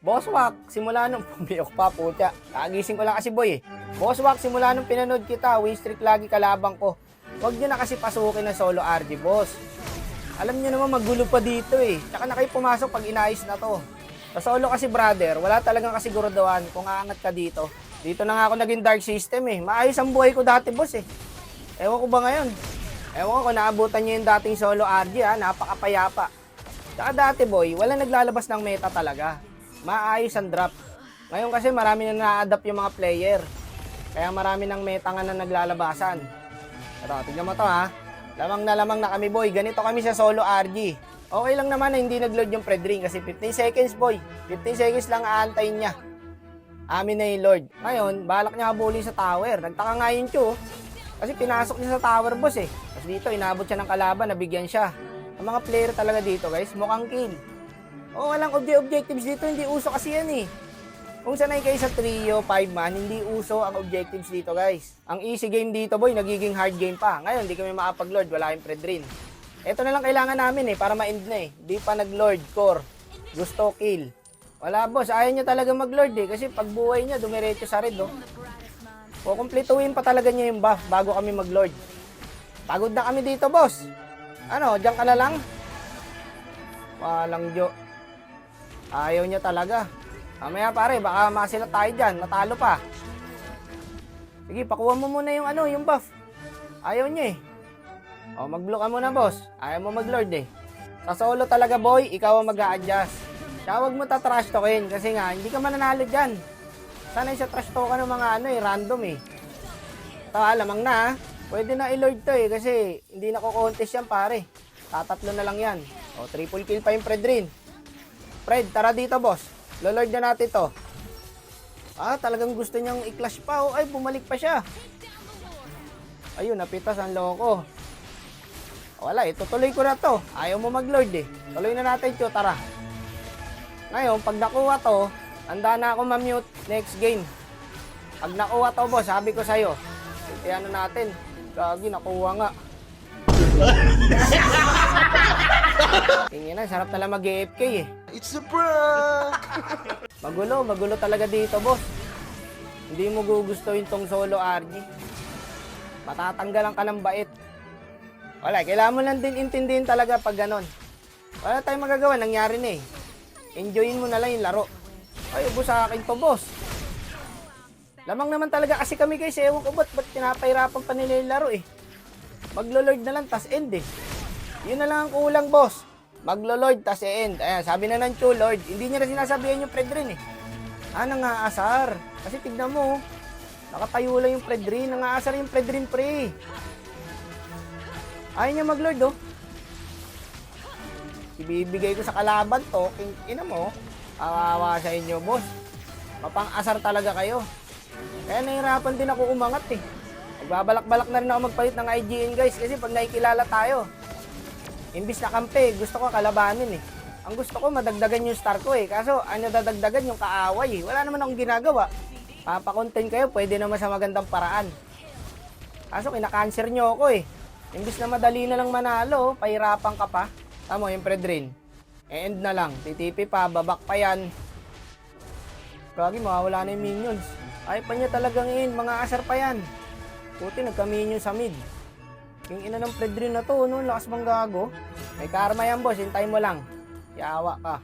Boss Wak, simula nung pumiyok pa, putya. Kagising ko lang kasi boy eh. Boss Wak, simula nung pinanood kita, win streak lagi kalabang ko. Huwag nyo na kasi pasukin ng solo RG, boss. Alam nyo naman magulo pa dito eh. Tsaka na kayo pumasok pag inayos na to. Sa solo kasi brother, wala talagang kasiguraduhan kung aangat ka dito. Dito na nga ako naging dark system eh. Maayos ang buhay ko dati, boss eh. Ewan ko ba ngayon? Ewan ko, naabutan nyo yung dating solo RG ha, napakapayapa. Tsaka dati boy, wala naglalabas ng meta talaga. Maayos ang drop. Ngayon kasi marami na na-adapt yung mga player. Kaya marami ng meta nga na naglalabasan. Ito, tignan mo to ha. Lamang na kami boy. Ganito kami sa solo RG. Okay lang naman na hindi nag-load yung Fred Ring kasi 15 seconds boy. 15 seconds lang aantayin niya. Amin na yung Lord. Ngayon, balak niya habulin sa tower. Nagtaka nga yun Chu. Kasi pinasok niya sa tower boss eh. Tapos dito, inabot siya ng kalaban, nabigyan siya. Ang mga player talaga dito guys, mukhang kill. O walang objectives dito, hindi uso kasi yan eh. Kung sanay kayo sa trio, 5 man, hindi uso ang objectives dito guys. Ang easy game dito boy, nagiging hard game pa. Ngayon, hindi kami makapag-lord, wala yung Fred Rin. Ito na lang kailangan namin eh, para ma-end na eh. Di pa nag-lord, core. Gusto kill. Wala boss, ayaw niya talaga mag-lord eh. Kasi pag buhay niya, dumiretso sa red oh. Kukumpletuhin pa talaga niya yung buff bago kami mag-lord. Pagod na kami dito boss. Ano, diyan ka na lang? Walang jo. Ayaw niya talaga. Mamaya pare, baka masila tayo dyan. Matalo pa. Sige, pakuha mo muna yung ano, yung buff. Ayaw niya eh. O, mag-blue ka muna boss. Ayaw mo mag-lord eh. Sa solo talaga boy, ikaw ang mag-a-adjust. Kaya huwag mo ta-trash talkin kasi nga, hindi ka mananalo dyan. Sanay sa trash talk ng mga ano eh, random eh. Ito lamang na ha. Pwede na i-lord to eh kasi hindi na ko-contest yan pare. Tatatlo na lang yan. O, triple kill pa yung Fred Rin. Fred, tara dito boss. Lolord na natin to. Ah, talagang gusto niyang i-clash pa. Oh, ay, bumalik pa siya. Ayun, napitas ang loko. Wala, itutuloy ko na to. Ayaw mo mag-lord eh. Tuloy na natin ito, tara. Ngayon, pag nakuha to, handa na ako ma-mute next game. Pag nakuha to boss, sabi ko sa'yo. Ano natin. Gagi, nakuha nga. Tingin na, sarap na lang mag-AFK eh. It's a prank! Magulo talaga dito, boss. Hindi mo gugustuhin tong solo RG. Matatanggalan ka ng bait. Wala, kailangan mo lang din intindihin talaga pag ganon. Wala tayong magagawa, nangyari na eh. Enjoyin mo na lang yung laro. Ay, ubo sa akin to, boss. Lamang naman talaga kasi kami guys, ewan ko ba't pinapahirapan pa nila yung laro eh. Maglo-lord na lang, tas end eh. Yun na lang ang kulang, boss. Maglo-lord, tas end. Ayan, sabi na ng Chu, Lord. Hindi niya na sinasabihan yung Fred Rin eh. Ah, nangaasar. Kasi tignan mo, nakatayo lang yung Fred Rin. Nangaasar yung Fred Rin, pre. Ayaw niya mag-lord, oh. Ibibigay ko sa kalaban to. Ina mo, kawawa sa inyo, boss. Mapang-asar talaga kayo. Kaya nahirapan din ako umangat eh. Magbabalak-balak na rin ako magpalit ng IGN guys kasi pag nakikilala tayo, imbis na kampe, gusto ko kalabanin eh. Ang gusto ko madagdagan yung star ko eh. Kaso ano dadagdagan yung kaaway eh. Wala naman akong ginagawa. Papakontent kayo, pwede naman sa magandang paraan. Kaso kina-cancer nyo ako eh. Imbis na madali na lang manalo, pahirapan ka pa. Tamo yung Fred Rin. End na lang. TTP pa, babak pa yan. Gagi, mawawala na yung minions. Ay pa niya talagang mga asar pa yan. Puti, nagka-minion sa mid. Yung ina ng Fred Rin na to, no? Lakas bang gago. May karma yan, boss. Hintayin mo lang. Yawa ka.